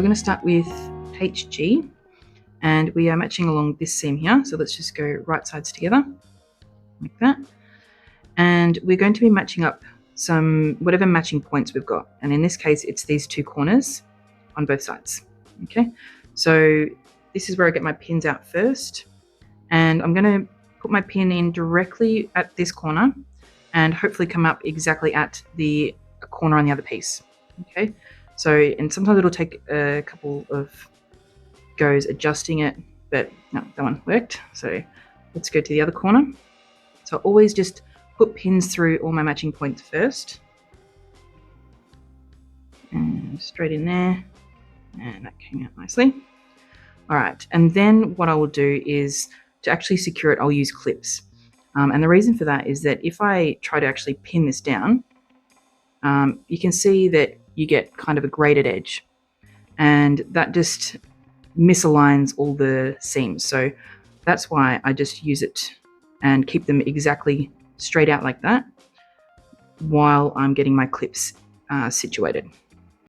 We're going to start with HG, and we are matching along this seam here. So let's just go right sides together like that. And we're going to be matching up some whatever matching points we've got. And in this case, it's these two corners on both sides. Okay, so this is where I get my pins out first. And I'm going to put my pin in directly at this corner and hopefully come up exactly at the corner on the other piece. Okay, so, and sometimes it'll take a couple of goes adjusting it, but no, that one worked. So let's go to the other corner. So always just put pins through all my matching points first. And straight in there. And that came out nicely. All right, and then what I will do is to actually secure it, I'll use clips. And the reason for that is that if I try to actually pin this down, you can see that you get kind of a graded edge, and that just misaligns all the seams. So that's why I just use it and keep them exactly straight out like that while I'm getting my clips situated.